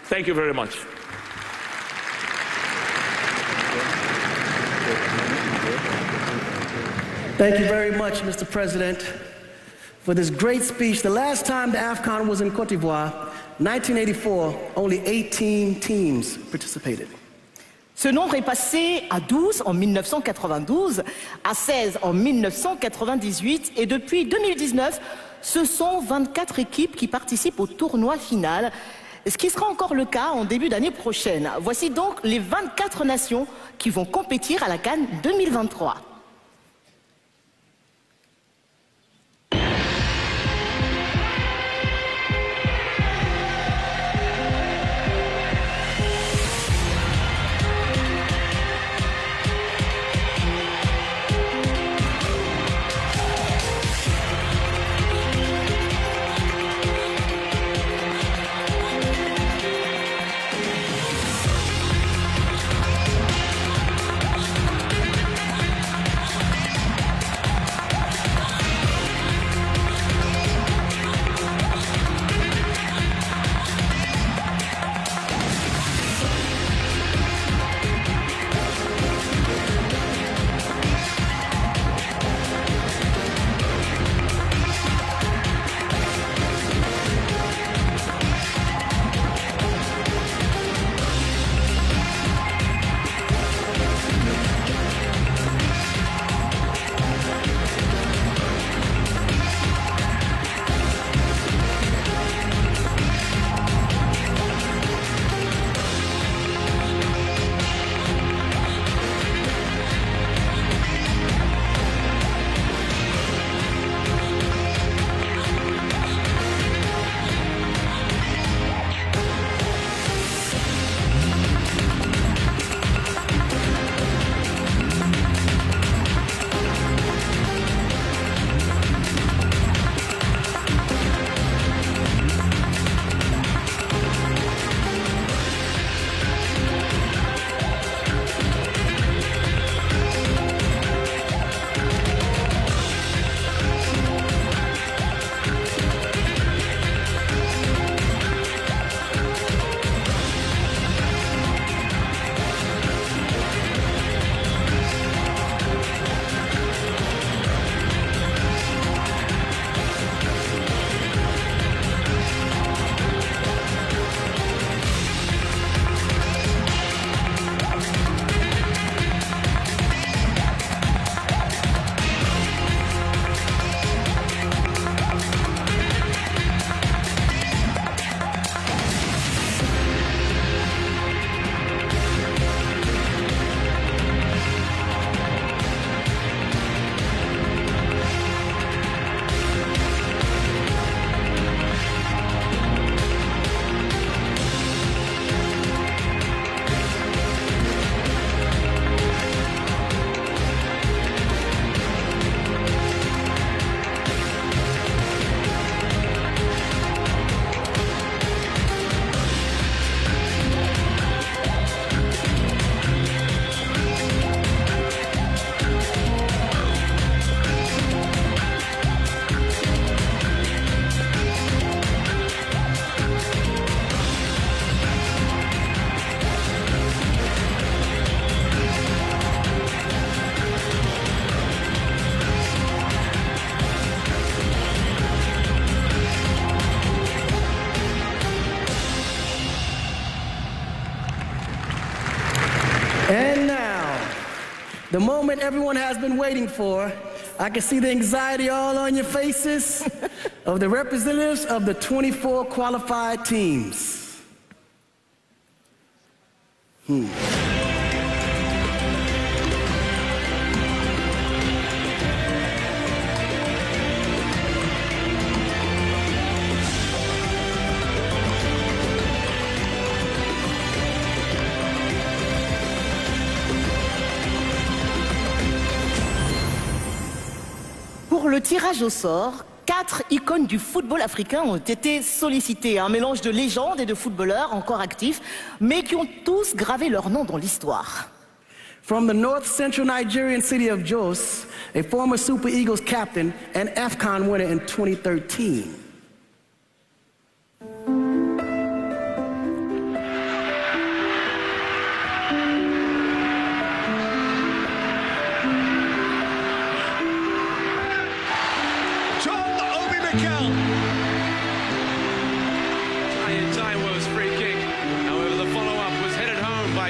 Thank you very much. Thank you very much, Mr. President, for this great speech. The last time the AFCON was in Côte d'Ivoire, 1984, only 18 teams participated. Ce nombre est passé à 12 en 1992, à 16 en 1998 et depuis 2019, ce sont 24 équipes qui participent au tournoi final, ce qui sera encore le cas en début d'année prochaine. Voici donc les 24 nations qui vont compétir à la CAN 2023. And now, the moment everyone has been waiting for. I can see the anxiety all on your faces of the representatives of the 24 qualified teams. Pour le tirage au sort, 4 icônes du football africain ont été sollicitées. Un mélange de légendes et de footballeurs encore actifs, mais qui ont tous gravé leur nom dans l'histoire. From the north central Nigerian city of Jos, a former Super Eagles captain and AFCON winner in 2013.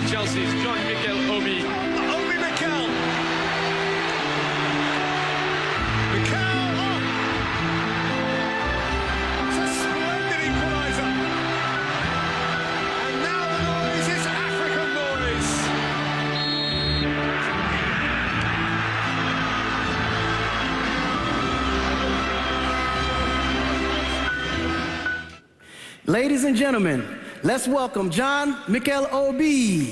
Chelsea's Jean-Michel Obi. Obi Mikel! Mikel! Oh! It's a splendid equaliser! And now the noise is African noise! Ladies and gentlemen, let's welcome Jean-Michel Obi.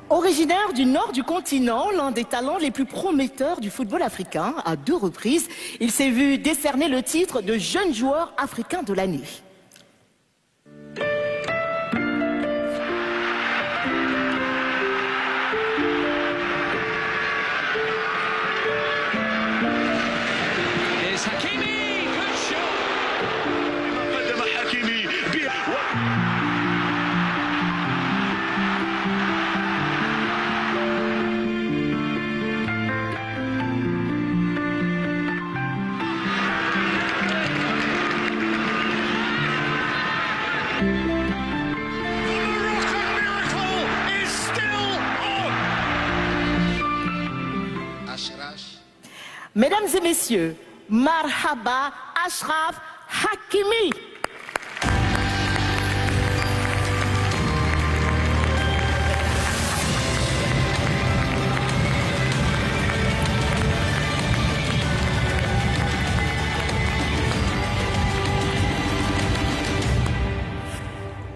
Originaire du nord du continent, l'un des talents les plus prometteurs du football africain, à 2 reprises, il s'est vu décerner le titre de jeune joueur africain de l'année. Here's Hakimi! Good shot! قدم حكيمي Mesdames et messieurs, Marhaba Achraf Hakimi.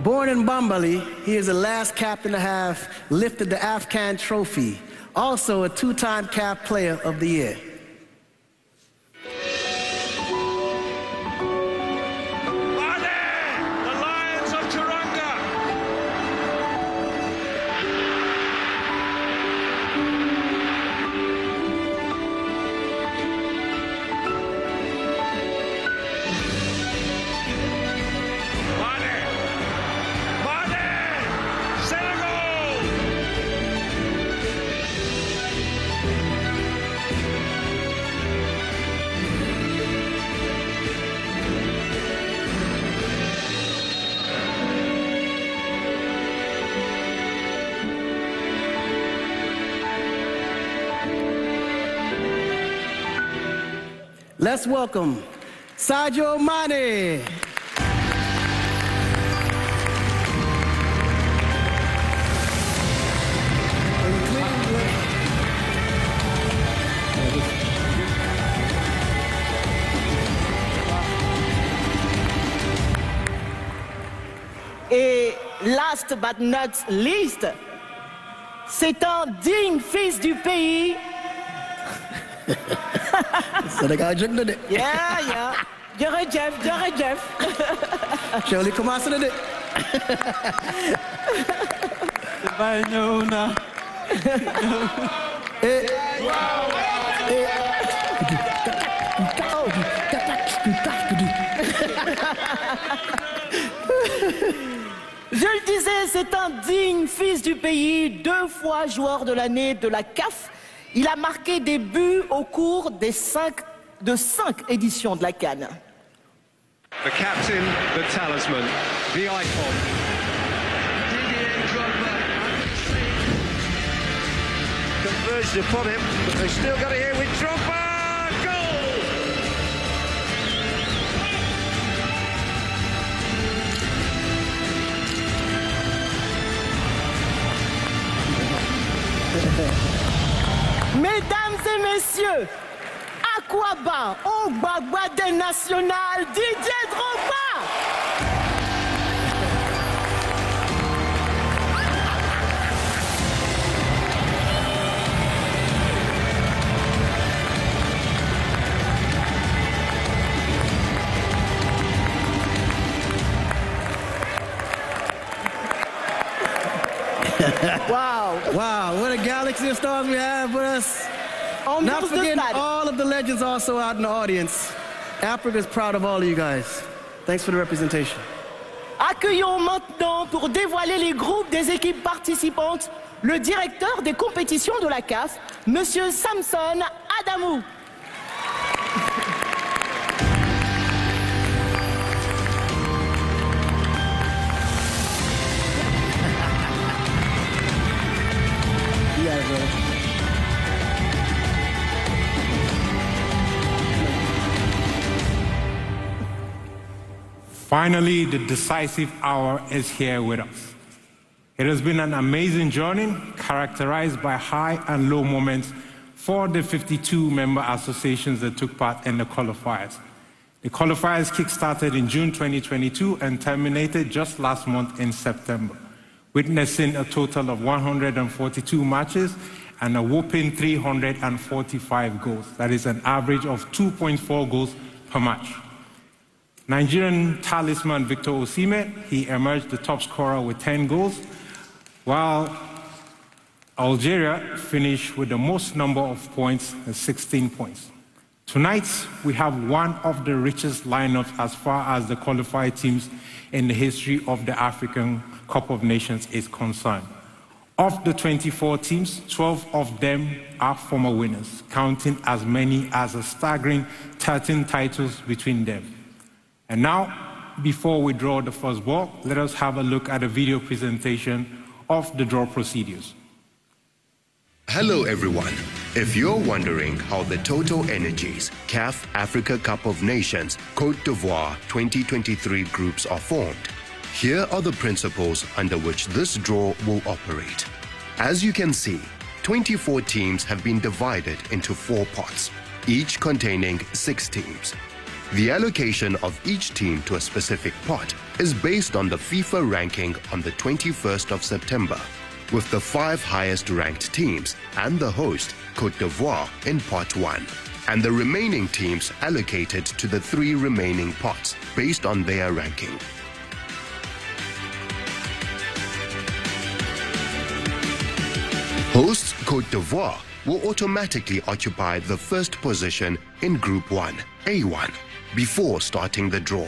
Born in Bambali, he is the last captain to have lifted the Afghan trophy, also a 2-time CAF Player of the Year. Let's welcome Sadio Mane. Et last but not least, c'est un digne fils du pays. Yeah. Jërëjëf. Shirley, commence na de. Bàyyi ñëw na. Je le disais, c'est un digne fils du pays, 2 fois joueur de l'année de la CAF. Il a marqué des buts au cours de 5 éditions de la CAN. The captain, the talisman, the icon. Converged upon him, but they still got it here with Drogba. Goal! Mesdames et messieurs, Aquaba, Ogbagba des nationales, Didier Drogba. Wow, what a galaxy of stars we have with us. Not forgetting all of the legends also out in the audience. Africa is proud of all of you guys. Thanks for the representation. Accueillons maintenant, pour dévoiler les groupes des équipes participantes, le directeur des compétitions de la CAF, Monsieur Samson Adamou. Finally, the decisive hour is here with us. It has been an amazing journey characterized by high and low moments for the 52 member associations that took part in the qualifiers. The qualifiers kick-started in June 2022 and terminated just last month in September, witnessing a total of 142 matches and a whopping 345 goals. That is an average of 2.4 goals per match. Nigerian talisman Victor Osimhen, he emerged the top scorer with 10 goals, while Algeria finished with the most number of points, 16 points. Tonight, we have one of the richest lineups as far as the qualified teams in the history of the African Cup of Nations is concerned. Of the 24 teams, 12 of them are former winners, counting as many as a staggering 13 titles between them. And now, before we draw the first ball, let us have a look at a video presentation of the draw procedures. Hello everyone. If you're wondering how the Total Energies CAF Africa Cup of Nations Côte d'Ivoire 2023 groups are formed, here are the principles under which this draw will operate. As you can see, 24 teams have been divided into 4 pots, each containing 6 teams. The allocation of each team to a specific pot is based on the FIFA ranking on the 21st of September, with the 5 highest ranked teams and the host, Côte d'Ivoire, in pot 1, and the remaining teams allocated to the 3 remaining pots based on their ranking. Hosts Côte d'Ivoire will automatically occupy the first position in Group 1, A1, before starting the draw.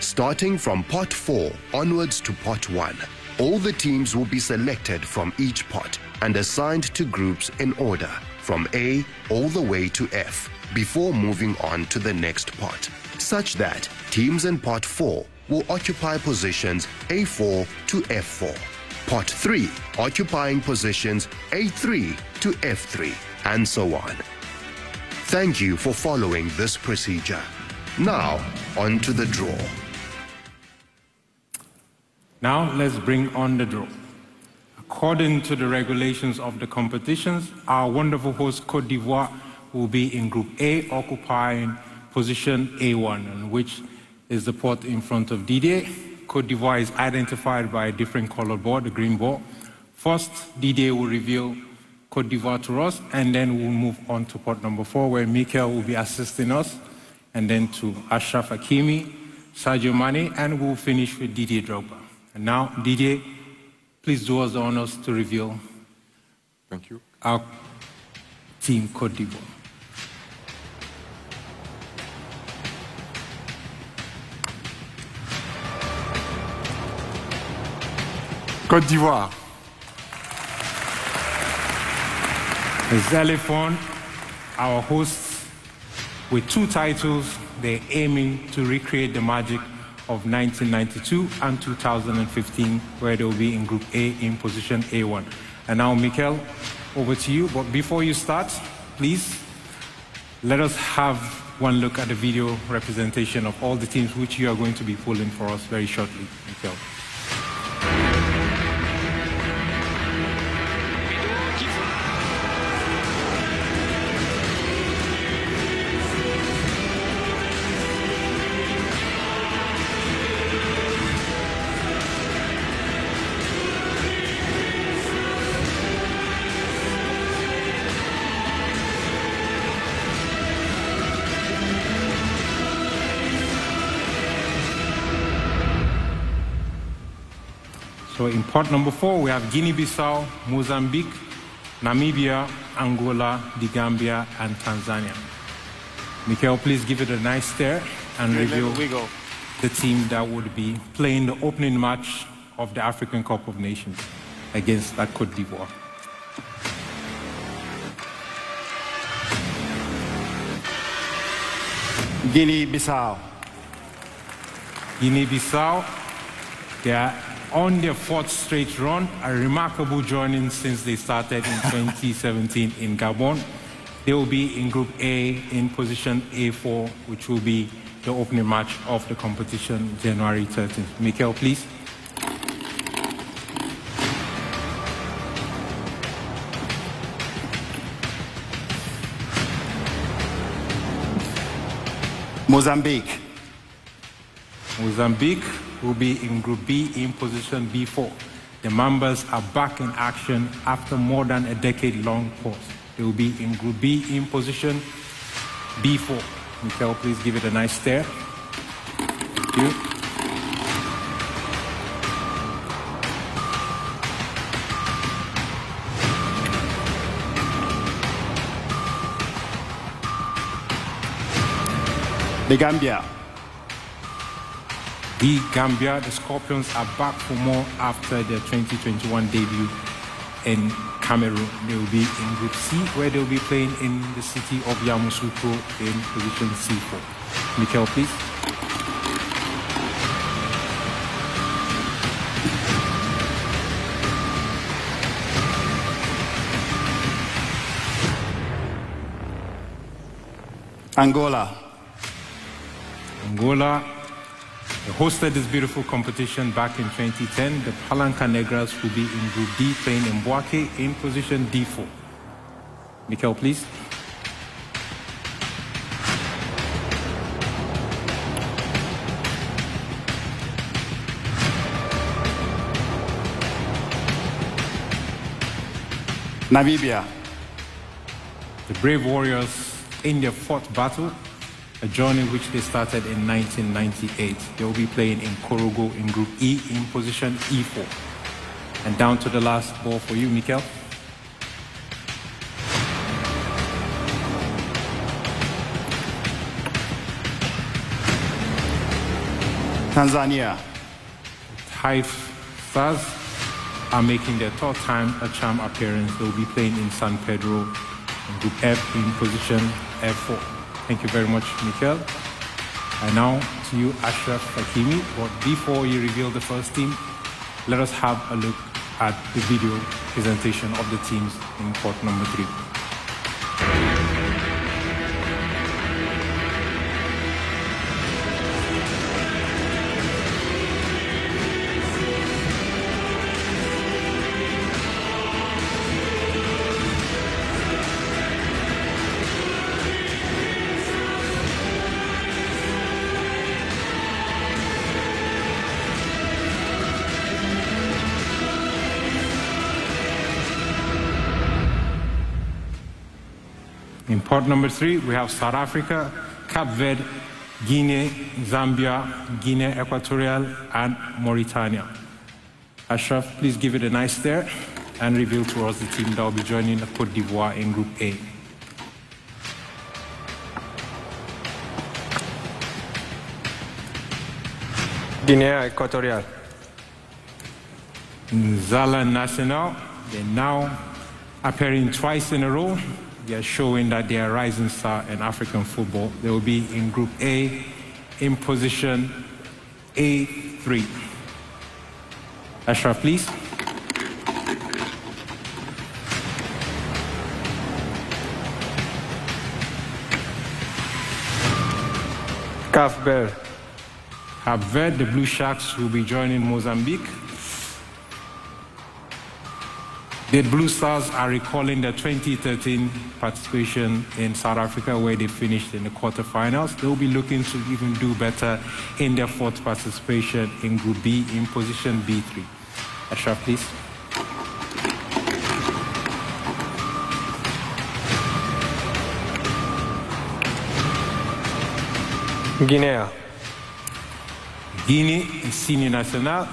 Starting from pot 4 onwards to pot 1, all the teams will be selected from each pot and assigned to groups in order from A all the way to F before moving on to the next pot, such that teams in pot 4 will occupy positions A4 to F4, pot 3 occupying positions A3 to F3, and so on. Thank you for following this procedure. Now, on to the draw. Now, let's bring on the draw. According to the regulations of the competitions, our wonderful host Côte d'Ivoire will be in Group A, occupying position A1, which is the pot in front of Didier. Côte d'Ivoire is identified by a different colored board, the green board. First, Didier will reveal Côte d'Ivoire to us, and then we'll move on to pot number 4, where Mikel will be assisting us, and then to Achraf Hakimi, Sadio Mane, and we'll finish with Didier Drogba. And now, Didier, please do us the honors to reveal Thank you. our team, Côte d'Ivoire. Côte d'Ivoire. Xylophone, our hosts, with 2 titles, they're aiming to recreate the magic of 1992 and 2015, where they'll be in Group A in position A1. And now, Mikel, over to you. But before you start, please, let us have one look at the video representation of all the teams which you are going to be pulling for us very shortly, Mikel. So in pot number 4, we have Guinea-Bissau, Mozambique, Namibia, Angola, The Gambia, and Tanzania. Mikel, please give it a nice stare and reveal the team that would be playing the opening match of the African Cup of Nations against la Côte d'Ivoire. Guinea-Bissau. Guinea-Bissau, they are on their fourth straight run, a remarkable journey since they started in 2017 in Gabon. They will be in Group A in position A4, which will be the opening match of the competition January 13th. Mikel, please. Mozambique. Mozambique will be in Group B in position B4. The Mambas are back in action after more than a decade-long pause. They will be in Group B in position B4. Mikel, please give it a nice stare. Thank you. The Gambia. The Gambia, the Scorpions are back for more after their 2021 debut in Cameroon. They will be in Group C, where they will be playing in the city of Yamoussoukro in position C4. Mikel, please. Angola. Angola hosted this beautiful competition back in 2010. The Palanca Negras will be in Group D, playing in Bouaké in position D4. Mikel, please. Namibia. The Brave Warriors in their fourth battle, a journey which they started in 1998. They will be playing in Korogo in Group E in position E4. And down to the last ball for you, Mikel. Tanzania. Taifa Stars are making their third time a charm appearance. They will be playing in San Pedro in Group F in position F4. Thank you very much, Mikel. And now to you, Ashraf Hakimi. But before you reveal the first team, let us have a look at the video presentation of the teams in court number 3. In pot number 3, we have South Africa, Cape Verde, Guinea, Zambia, Guinea Equatorial, and Mauritania. Ashraf, please give it a nice stare and reveal to us the team that will be joining the Côte d'Ivoire in Group A. Guinea Equatorial. Zala Nacional, they're now appearing twice in a row. They are showing that they are a rising star in African football. They will be in Group A in position A3. Ashraf, please. Cape Verde. Cape Verde, the Blue Sharks will be joining Mozambique. The Blue Stars are recalling their 2013 participation in South Africa, where they finished in the quarterfinals. They'll be looking to even do better in their fourth participation in Group B in position B3. Ashraf, please. Guinea is Senior National.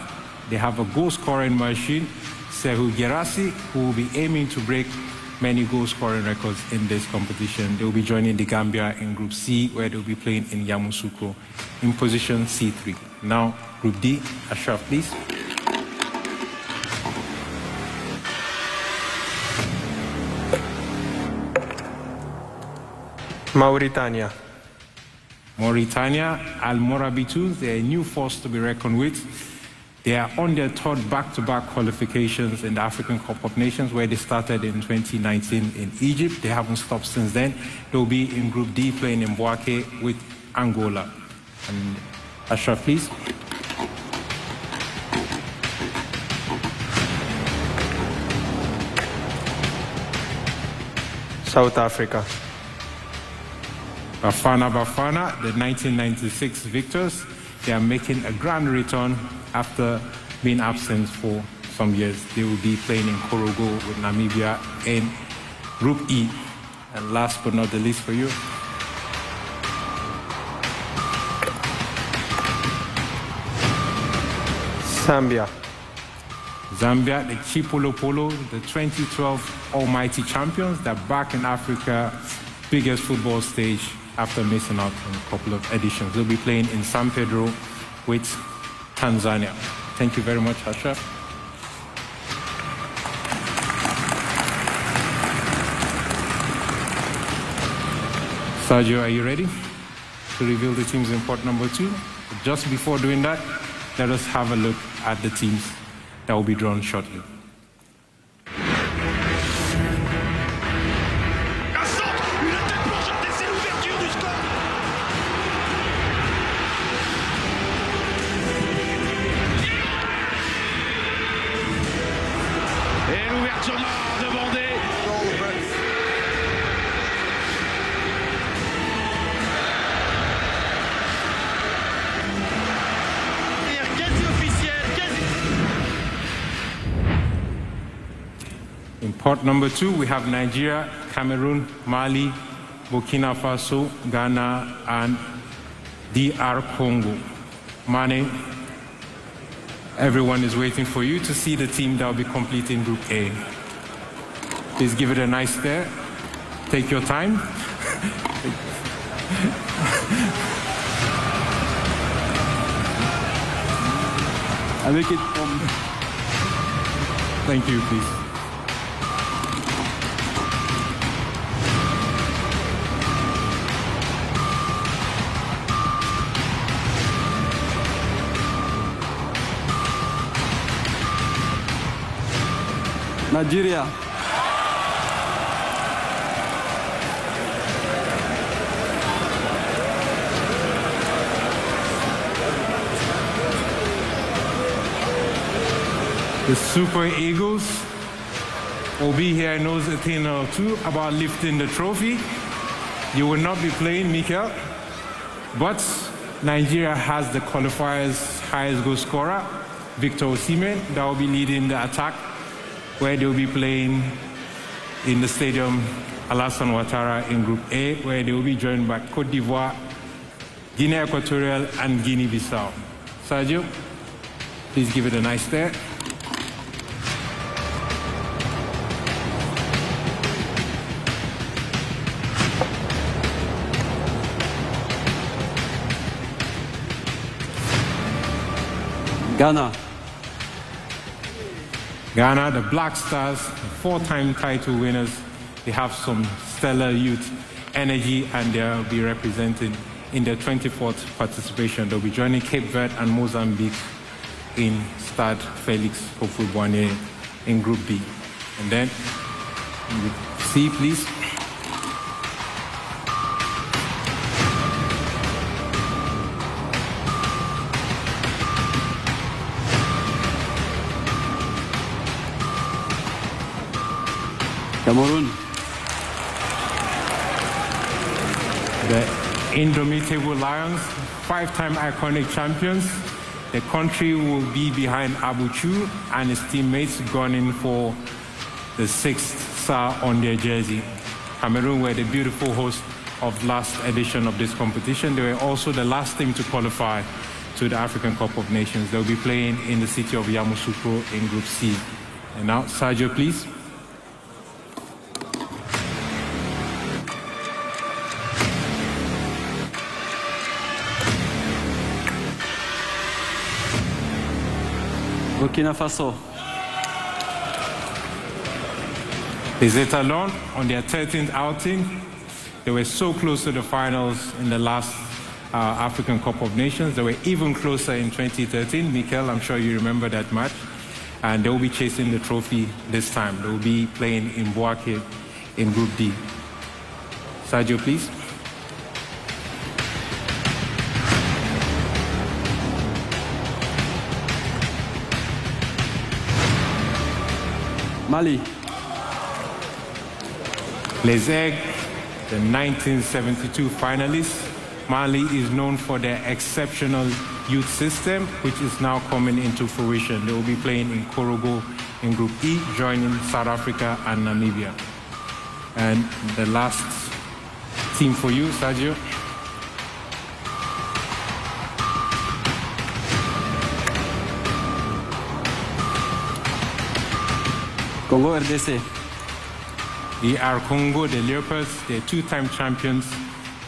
They have a goal-scoring machine, Serhou Guirassy, who will be aiming to break many goal-scoring records in this competition. They will be joining the Gambia in Group C, where they will be playing in Yamoussoukro in position C3. Now, Group D, Ashraf, please. Mauritania. Mauritania, Al Morabitoun, they're a new force to be reckoned with. They are on their third back-to-back qualifications in the African Cup of Nations, where they started in 2019 in Egypt. They haven't stopped since then. They'll be in Group D playing in Bouaké with Angola. And Ashraf, please. South Africa. Bafana Bafana, the 1996 victors, they are making a grand return after being absent for some years. They will be playing in Korogo with Namibia in Group E. And last but not the least for you, Zambia. Zambia, the Chipolo Polo, the 2012 almighty champions. They're back in Africa's biggest football stage after missing out on a couple of editions. They'll be playing in San Pedro with Tanzania. Thank you very much, Ashraf. Sergio, are you ready to reveal the teams in pot number 2? Just before doing that, let us have a look at the teams that will be drawn shortly. In pot number 2, we have Nigeria, Cameroon, Mali, Burkina Faso, Ghana, and DR Congo. Mane, everyone is waiting for you to see the team that will be completing Group A. Please give it a nice stare. Take your time. I make it Thank you, please. Nigeria. The Super Eagles will be here knows a thing or two about lifting the trophy. You will not be playing, Mikel, but Nigeria has the qualifiers' highest goal scorer, Victor Osimhen, that will be leading the attack, where they will be playing in the stadium Alassane Ouattara in Group A, where they will be joined by Côte d'Ivoire, Guinea Equatorial, and Guinea-Bissau. Sergio, please give it a nice stare. Ghana. Ghana, the Black Stars, 4-time title winners. They have some stellar youth energy, and they'll be represented in their 24th participation. They'll be joining Cape Verde and Mozambique in Stade Félix Houphouët-Boigny in Group B. And then, Group C, please. Cameroon. The indomitable Lions, 5-time iconic champions. The country will be behind Abu Chu and his teammates gunning for the 6th star on their jersey. Cameroon were the beautiful host of the last edition of this competition. They were also the last team to qualify to the African Cup of Nations. They'll be playing in the city of Yamoussoukro in Group C. And now, Sergio, please. Burkina Faso. Les Étalons, on their 13th outing, they were so close to the finals in the last African Cup of Nations. They were even closer in 2013. Mikel, I'm sure you remember that match. And they will be chasing the trophy this time. They will be playing in Bouaké in Group D. Sergio, please. Mali. Les Aigles, the 1972 finalists. Mali is known for their exceptional youth system, which is now coming into fruition. They will be playing in Korogo in Group E, joining South Africa and Namibia. And the last team for you, Sergio. Congo RDC. DR Congo, the Leopards, they're two-time champions.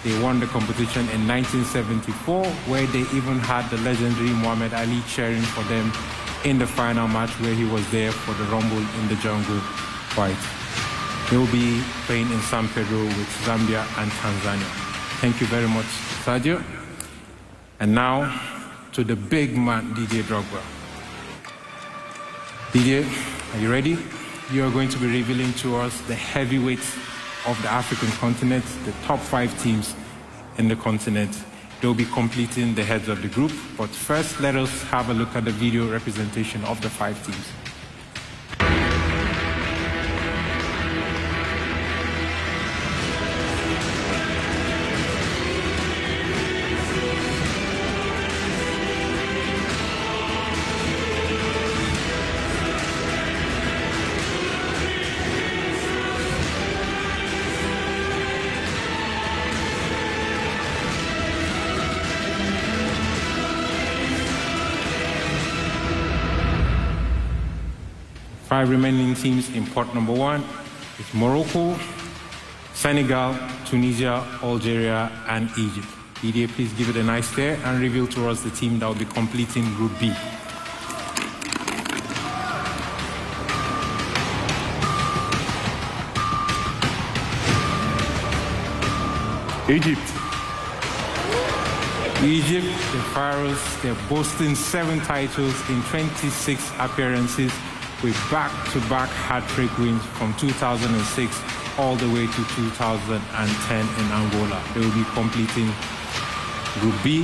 They won the competition in 1974, where they even had the legendary Muhammad Ali cheering for them in the final match, where he was there for the Rumble in the Jungle fight. They will be playing in San Pedro with Zambia and Tanzania. Thank you very much, Sergio. And now to the big man, Didier Drogba. Didier, are you ready? You are going to be revealing to us the heavyweights of the African continent, the top 5 teams in the continent. They'll be completing the heads of the group. But first, let us have a look at the video representation of the 5 teams. Five remaining teams in pot number 1 is Morocco, Senegal, Tunisia, Algeria, and Egypt. Didier, please give it a nice stare and reveal to us the team that will be completing Group B. Egypt. Egypt, the Pharaohs, they're boasting 7 titles in 26 appearances, with back-to-back hat-trick wins from 2006 all the way to 2010 in Angola. They will be completing Group B,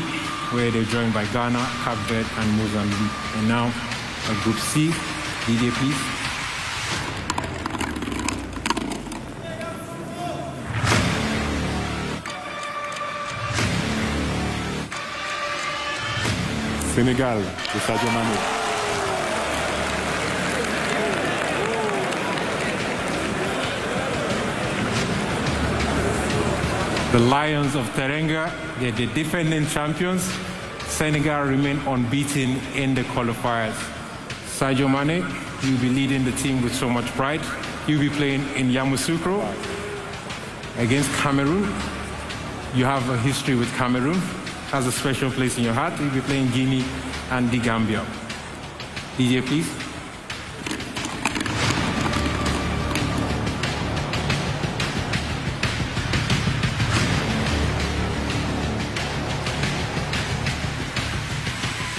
where they're joined by Ghana, Cape Verde, and Mozambique. And now, Group C. Didier, please. Sénégal, de Sadio Mané. The Lions of Teranga, they're the defending champions. Senegal remain unbeaten in the qualifiers. Sadio Mane, you'll be leading the team with so much pride. You'll be playing in Yamoussoukro against Cameroon. You have a history with Cameroon. Has a special place in your heart. You'll be playing Guinea and the Gambia. DJ, please.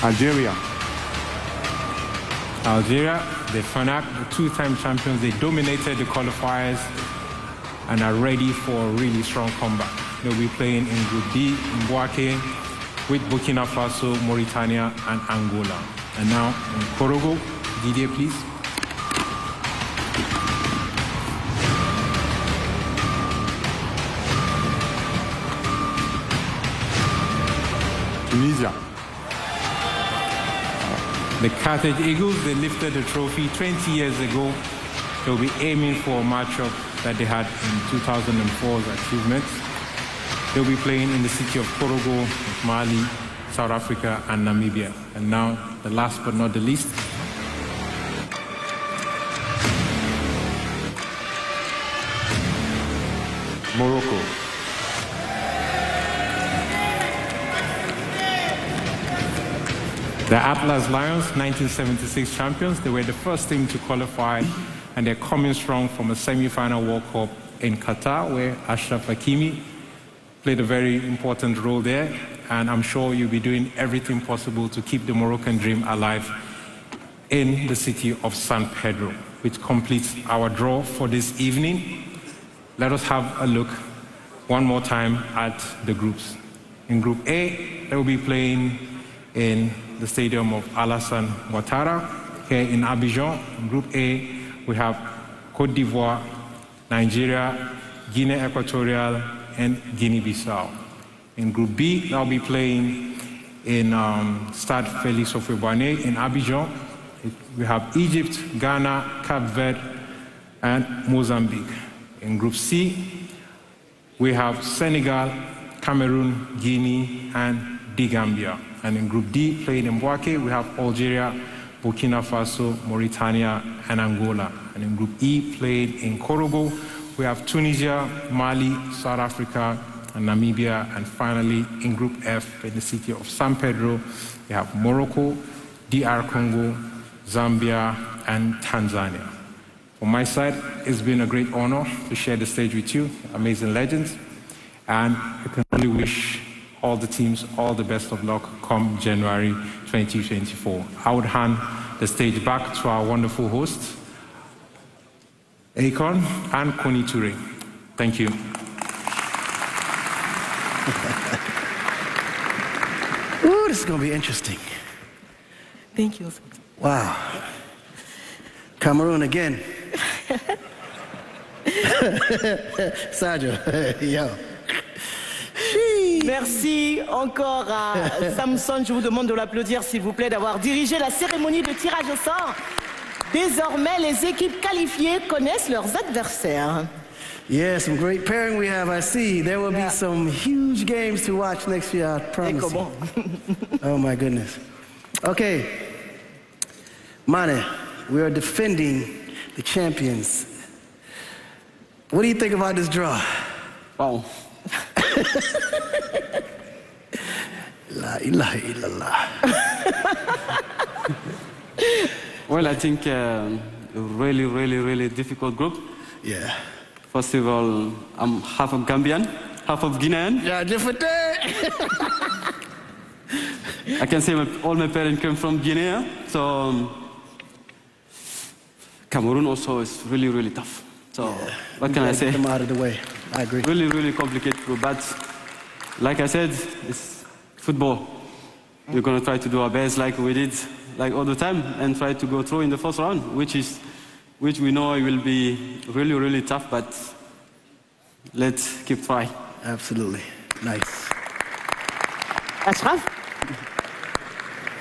Algeria. Algeria, the FNAC, the 2-time champions, they dominated the qualifiers and are ready for a really strong comeback. They'll be playing in Group D in Bouaké with Burkina Faso, Mauritania, and Angola. And now in Korogo, Didier, please. Tunisia. The Carthage Eagles, they lifted the trophy 20 years ago. They'll be aiming for a matchup that they had in 2004's achievements. They'll be playing in the city of Korogo, Mali, South Africa, and Namibia. And now, the last but not the least, Morocco. The Atlas Lions, 1976 champions, they were the first team to qualify, and they're coming strong from a semi-final World Cup in Qatar, where Ashraf Hakimi played a very important role there, and I'm sure you'll be doing everything possible to keep the Moroccan dream alive in the city of San Pedro, which completes our draw for this evening. Let us have a look one more time at the groups. In Group A, they will be playing in the stadium of Alassane Ouattara here in Abidjan. In Group A, we have Côte d'Ivoire, Nigeria, Guinea Equatorial, and Guinea-Bissau. In Group B, they'll be playing in Stade Félix Houphouët-Boigny in Abidjan. We have Egypt, Ghana, Cape Verde, and Mozambique. In Group C, we have Senegal, Cameroon, Guinea, and The Gambia. And in Group D, playing in Bouaké, we have Algeria, Burkina Faso, Mauritania, and Angola. And in Group E, playing in Korogo, we have Tunisia, Mali, South Africa, and Namibia. And finally, in Group F, in the city of San Pedro, we have Morocco, DR Congo, Zambia, and Tanzania. On my side, it's been a great honor to share the stage with you, amazing legends, and I can only wish all the teams all the best of luck come January 2024. I would hand the stage back to our wonderful hosts, Akon and Koni Toure. Thank you. Ooh, this is going to be interesting. Thank you. Wow. Cameroon again. Sadio, yo. Merci encore à Samson. Je vous demande de l'applaudir, s'il vous plaît, d'avoir dirigé la cérémonie de tirage au sort. Désormais, les équipes qualifiées connaissent leurs adversaires. Yeah, some great pairing we have. I see. There will be some huge games to watch next year, I promise. Oh, my goodness. Okay. Mane, we are defending the champions. What do you think about this draw? Wow. La ilaha illallah. Well, I think really difficult group. Yeah. First of all, I'm half of Gambian, half of Guinean. Yeah, different day. I can say all my parents came from Guinea, so Cameroon also is really tough. So what can I say? Get them out of the way. I agree. Really complicated group, but like I said, it's football. We're going to try to do our best like we did like all the time and try to go through in the first round, which we know it will be really tough, but let's keep trying. Absolutely. Nice. Ashraf,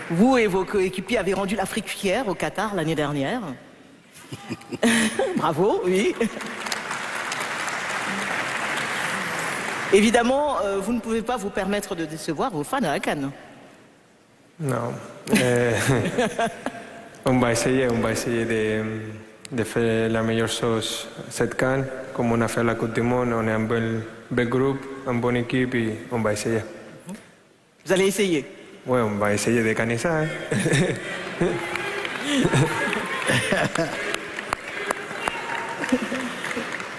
vous et vos coéquipiers avez rendu l'Afrique fière au Qatar l'année dernière. Bravo, oui. Évidemment, vous ne pouvez pas vous permettre de décevoir vos fans à Cannes. Non. On va essayer de faire la meilleure chose cette Cannes, comme on a fait la Coupe du Monde. On est un bel groupe, une bonne équipe et on va essayer. Vous allez essayer? Oui, on va essayer de gagner ça. Hein?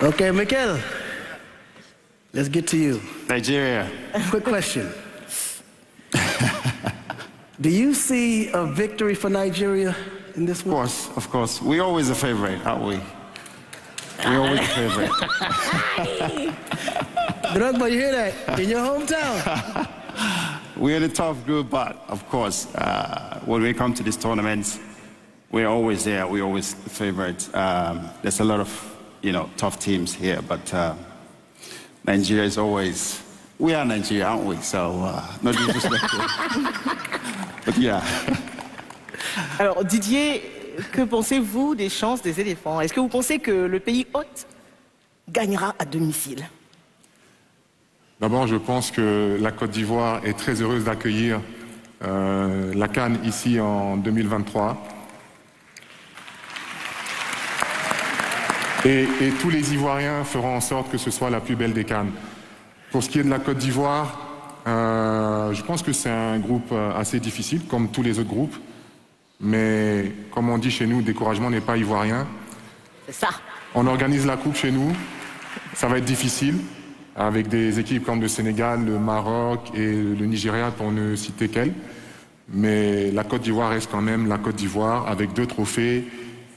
Okay, Mikel, let's get to you. Nigeria. Quick question. Do you see a victory for Nigeria in this one? Of course. We're always a favorite, aren't we? We're always a favorite. Drogba, you hear that? In your hometown? We're in a tough group, but of course, when we come to these tournaments, we're always there. We're always the favorites. There's a lot of, tough teams here, but Nigeria is always. We are Nigeria, aren't we? So, no disrespect. But yeah. Alors, Didier, que pensez-vous des chances des éléphants? Est-ce que vous pensez que le pays hôte gagnera à domicile? D'abord, je pense que la Côte d'Ivoire est très heureuse d'accueillir la CAN ici en 2023. Et tous les Ivoiriens feront en sorte que ce soit la plus belle des CAN. Pour ce qui est de la Côte d'Ivoire, Je pense que c'est un groupe assez difficile, comme tous les autres groupes. Mais comme on dit chez nous, découragement n'est pas ivoirien. C'est ça. On organise la coupe chez nous. Ça va être difficile, avec des équipes comme le Sénégal, le Maroc et le Nigeria, pour ne citer qu'elles. Mais la Côte d'Ivoire reste quand même la Côte d'Ivoire, avec 2 trophées,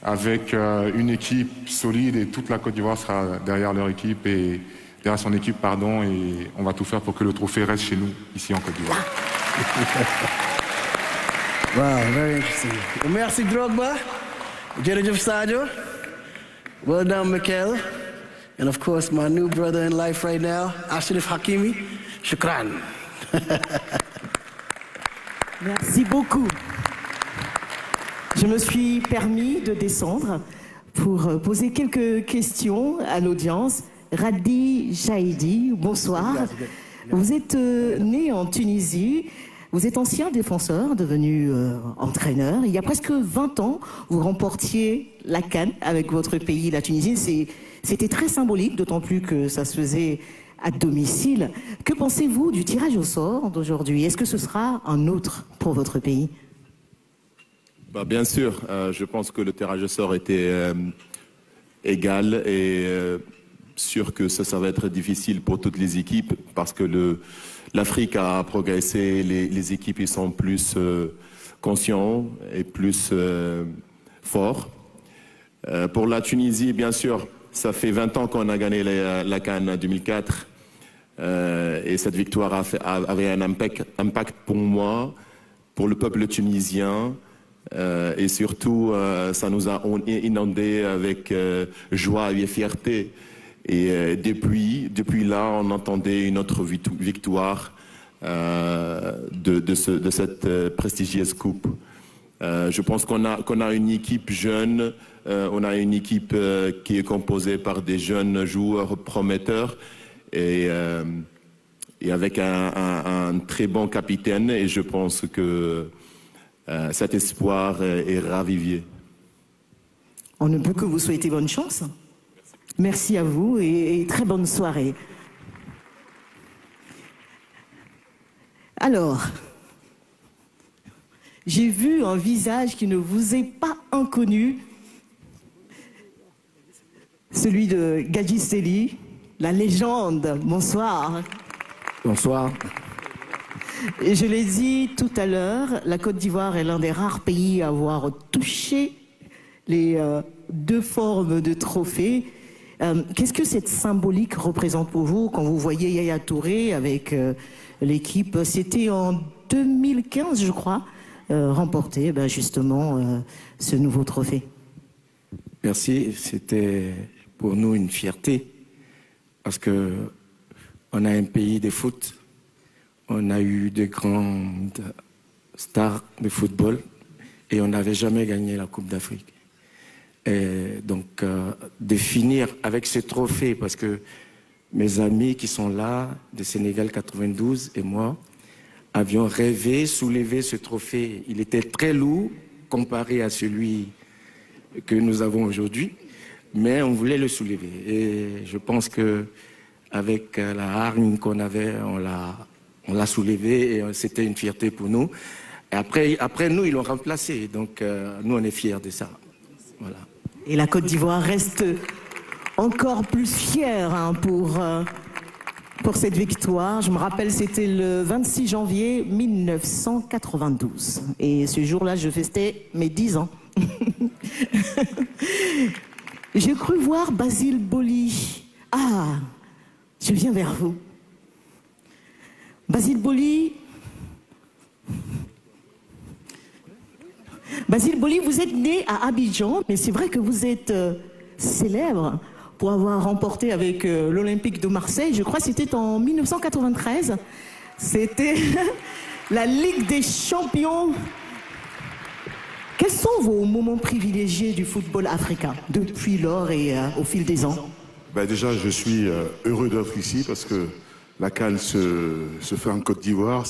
avec une équipe solide, et toute la Côte d'Ivoire sera derrière leur équipe et derrière son équipe, pardon, et on va tout faire pour que le trophée reste chez nous, ici en Côte d'Ivoire. Wow, very interesting. Merci Drogba, Jerejef Sadio. Well done, Mikel. And of course, my new brother in life right now, Ashraf Hakimi. Shukran. Merci beaucoup. Je me suis permis de descendre pour poser quelques questions à l'audience. Radi Jaidi, bonsoir. Vous êtes né en Tunisie. Vous êtes ancien défenseur, devenu entraîneur. Il y a presque 20 ans, vous remportiez la CAN avec votre pays, la Tunisie. C'était très symbolique, d'autant plus que ça se faisait à domicile. Que pensez-vous du tirage au sort d'aujourd'hui? Est-ce que ce sera un autre pour votre pays? Bien sûr, je pense que le tirage au sort était égal et sûr que ça va être difficile pour toutes les équipes parce que l'Afrique a progressé, les équipes ils sont plus conscients et plus forts. Pour la Tunisie, bien sûr, ça fait 20 ans qu'on a gagné la CAN 2004 et cette victoire avait un impact pour moi, pour le peuple tunisien et surtout ça nous a inondé avec joie et fierté. Et depuis là, on entendait une autre victoire de cette prestigieuse coupe. Je pense qu'on a une équipe jeune, on a une équipe qui est composée par des jeunes joueurs prometteurs et avec un très bon capitaine. Et je pense que cet espoir est ravivé. On ne peut que vous souhaiter bonne chance. Merci à vous et très bonne soirée. Alors, j'ai vu un visage qui ne vous est pas inconnu, celui de Gadji Sely, la légende. Bonsoir. Bonsoir. Et je l'ai dit tout à l'heure, la Côte d'Ivoire est l'un des rares pays à avoir touché les 2 formes de trophées. Qu'est-ce que cette symbolique représente pour vous quand vous voyez Yaya Touré avec l'équipe? C'était en 2015, je crois, remporter justement ce nouveau trophée. Merci, c'était pour nous une fierté parce que on a un pays de foot, on a eu de grandes stars de football et on n'avait jamais gagné la Coupe d'Afrique. Et donc, de finir avec ce trophée, parce que mes amis qui sont là, de Sénégal 92 et moi, avions rêvé, soulever ce trophée. Il était très lourd comparé à celui que nous avons aujourd'hui, mais on voulait le soulever. Et je pense qu'avec la hargne qu'on avait, on l'a soulevé et c'était une fierté pour nous. Et après nous, ils l'ont remplacé. Donc, nous, on est fiers de ça. Voilà. Et la Côte d'Ivoire reste encore plus fière pour cette victoire. Je me rappelle, c'était le 26 janvier 1992. Et ce jour-là, je festais mes 10 ans. J'ai cru voir Basile Boli. Ah, je viens vers vous. Basile Boli... Basile Boli, vous êtes né à Abidjan, mais c'est vrai que vous êtes célèbre pour avoir remporté avec l'Olympique de Marseille, je crois que c'était en 1993. C'était la Ligue des Champions. Quels sont vos moments privilégiés du football africain depuis lors et au fil des ans? Déjà, je suis heureux d'être ici parce que la CAN se fait en Côte d'Ivoire.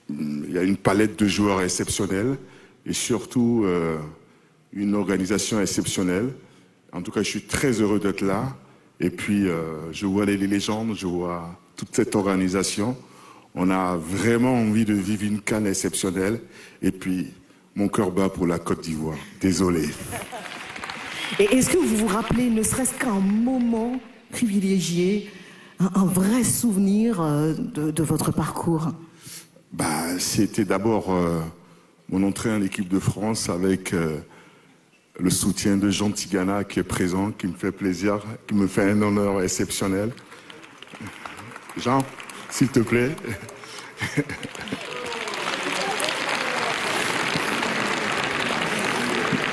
Il y a une palette de joueurs exceptionnels et surtout une organisation exceptionnelle. En tout cas, je suis très heureux d'être là. Et puis, je vois les légendes, je vois toute cette organisation. On a vraiment envie de vivre une CAN exceptionnelle. Et puis, mon cœur bat pour la Côte d'Ivoire. Désolé. Et est-ce que vous vous rappelez, ne serait-ce qu'un moment privilégié, un vrai souvenir de votre parcours? C'était d'abord mon entrée en équipe de France avec le soutien de Jean Tigana qui est présent, qui me fait plaisir, qui me fait un honneur exceptionnel. Jean, s'il te plaît.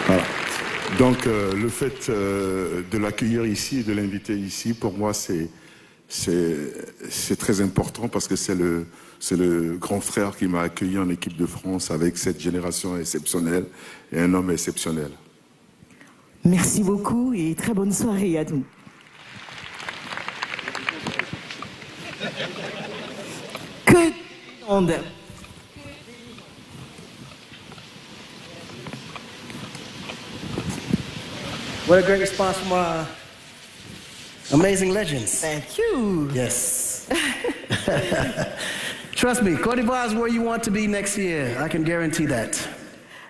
Voilà. Donc le fait de l'accueillir ici et de l'inviter ici, pour moi c'est très important parce que c'est le grand frère qui m'a accueilli en équipe de France avec cette génération exceptionnelle et un homme exceptionnel. Merci beaucoup et très bonne soirée à nous. Que de monde. What a great response from our amazing legends. Thank you. Yes. Trust me, Côte d'Ivoire is where you want to be next year. I can guarantee that.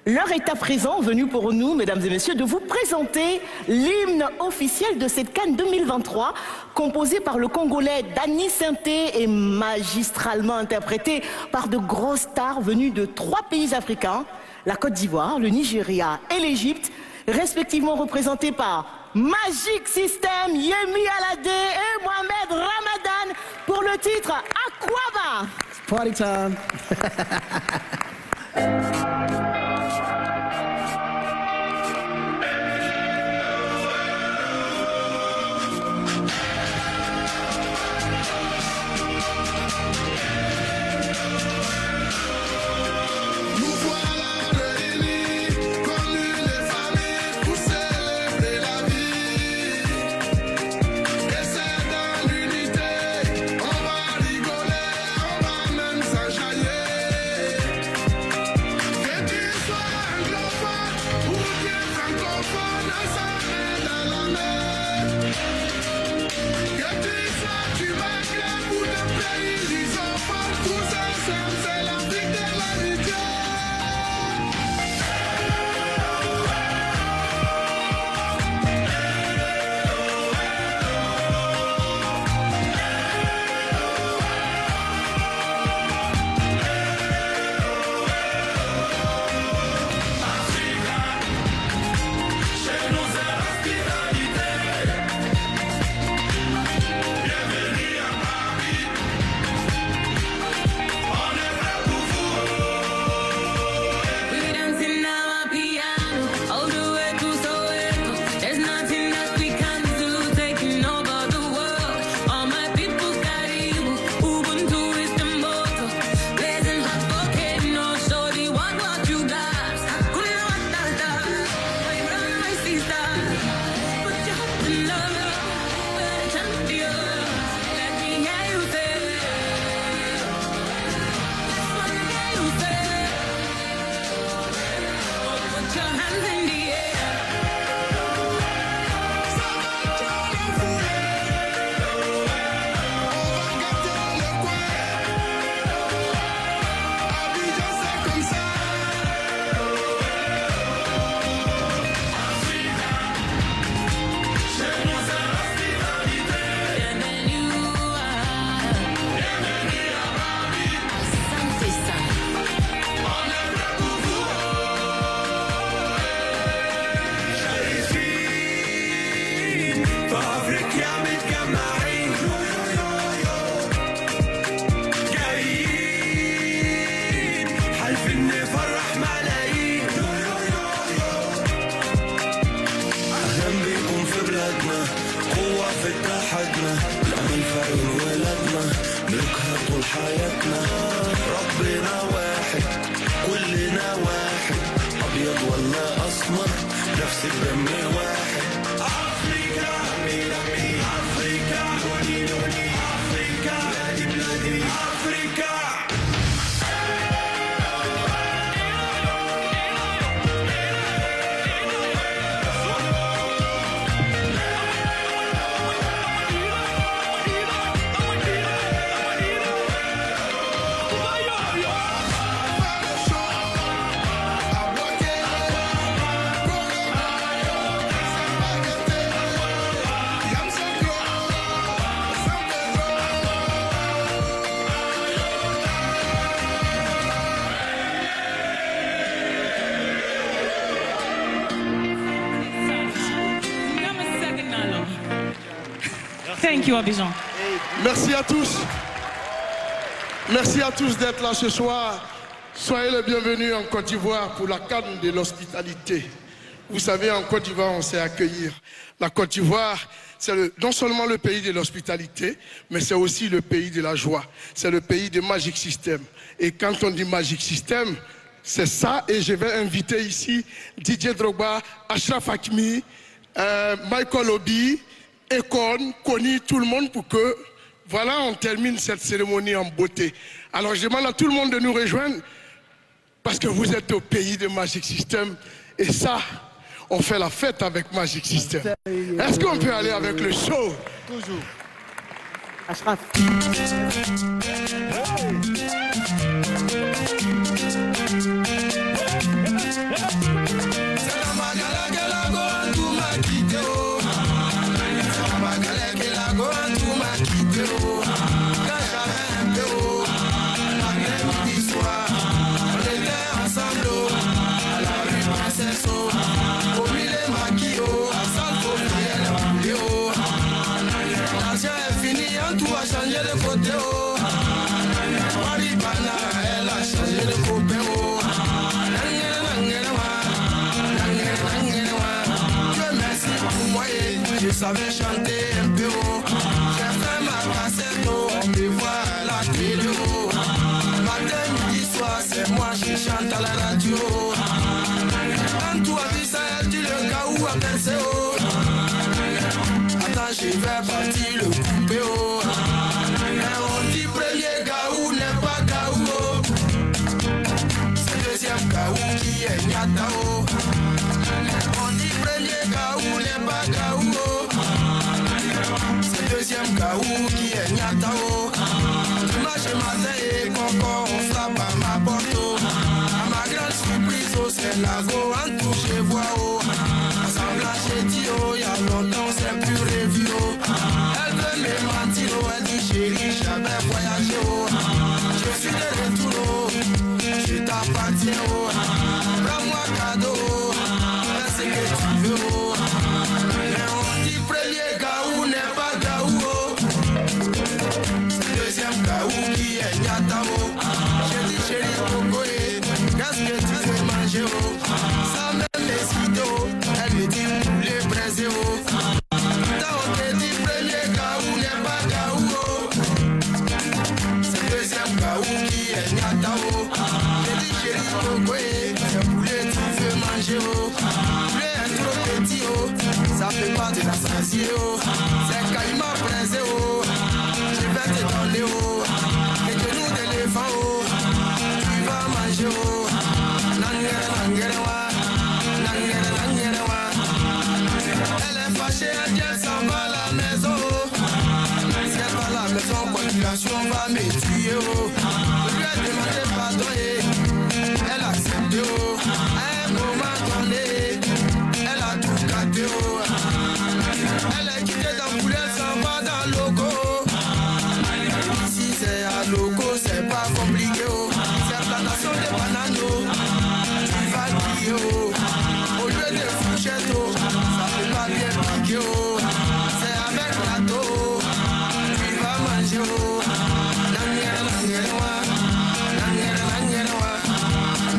L'heure est à présent venue pour nous, mesdames et messieurs, de vous présenter l'hymne officiel de cette CAN 2023, composé par le Congolais Dany Sainté et magistralement interprété par de grosses stars venues de 3 pays africains, la Côte d'Ivoire, le Nigeria et l'Égypte, respectivement représentés par Magic System, Yemi Alade et Mohamed Ramadan pour le titre Aquaba. It's party time. Thank you, Abidjan. Merci à tous. Merci à tous d'être là ce soir. Soyez les bienvenus en Côte d'Ivoire pour la CAN de l'hospitalité. Vous savez, en Côte d'Ivoire, on sait accueillir. La Côte d'Ivoire, c'est non seulement le pays de l'hospitalité, mais c'est aussi le pays de la joie. C'est le pays de Magic System. Et quand on dit Magic System, c'est ça. Et je vais inviter ici Didier Drogba, Achraf Hakimi, Michael Obi, Ekon, Kony, tout le monde pour que, voilà, on termine cette cérémonie en beauté. Alors je demande à tout le monde de nous rejoindre parce que vous êtes au pays de Magic System. Et ça, on fait la fête avec Magic System. Est-ce qu'on peut aller avec le show? Toujours. Achraf. Je savais chanter un peu haut. J'ai fait ma cassette, on me voit à la télé. Matin, midi, soir, c'est moi qui chante à la radio. Quand tu as vu ça, tu le gars où à penser haut. Attends, je vais partir le couper haut. On dit premier gaou n'est pas gaou. C'est deuxième gaou qui est Nyatao. On dit premier gaou n'est pas gaou. C'est deuxième gaou qui est Nyatao. Dimanche matin et Coco, on frappe à ma porte. À ma grande surprise, c'est la go en touche et voix haut. Assemblage et dit oh, y'a longtemps, c'est plus revu oh. Elle veut me mentir oh, elle dit chérie, j'avais voyagé oh. Je suis de retour oh, je t'appartiens oh. Prends-moi cadeau oh, fais ce que tu veux oh. Mais on dit premier gaou n'est pas gaou oh. C'est deuxième gaou qui est Nyatao. Je dis chérie Coco qu'est-ce que tu veux manger oh. Ça même m'excite oh. Elle me dit poulet braisé oh. Quand on te dit premier gaou n'est pas gaou oh. C'est deuxième gaou qui est Nyatao. Je dis chérie Coco c'est poulet tu veux manger oh. Poulet est trop petit oh. Ça fait pas de la sensée oh. C'est caïma braisé oh. Je vais te donner oh. Les genoux d'éléphant oh. Tu vas manger oh. Nangere nangere wa. Nangere nangere wa. Elle est fâchée, elle dit elle s'en va à la maison oh. Si elle va à la maison, population va me tuer oh. Je lui ai demandé pardon et elle a accepté oh. À un moment donné, elle a tout gâté oh. Elle est quittée dans poulet, elle s'en va dans le logo. Ici c'est à logo, c'est pas compliqué oh. C'est plantation de bananes oh. Tu vas crier oh. Au lieu de fourchettes oh. Ça fait pas bien piquer oh. C'est avec plateau oh. Tu vas manger oh. Nangere nangere wa. Nangere nangere wa.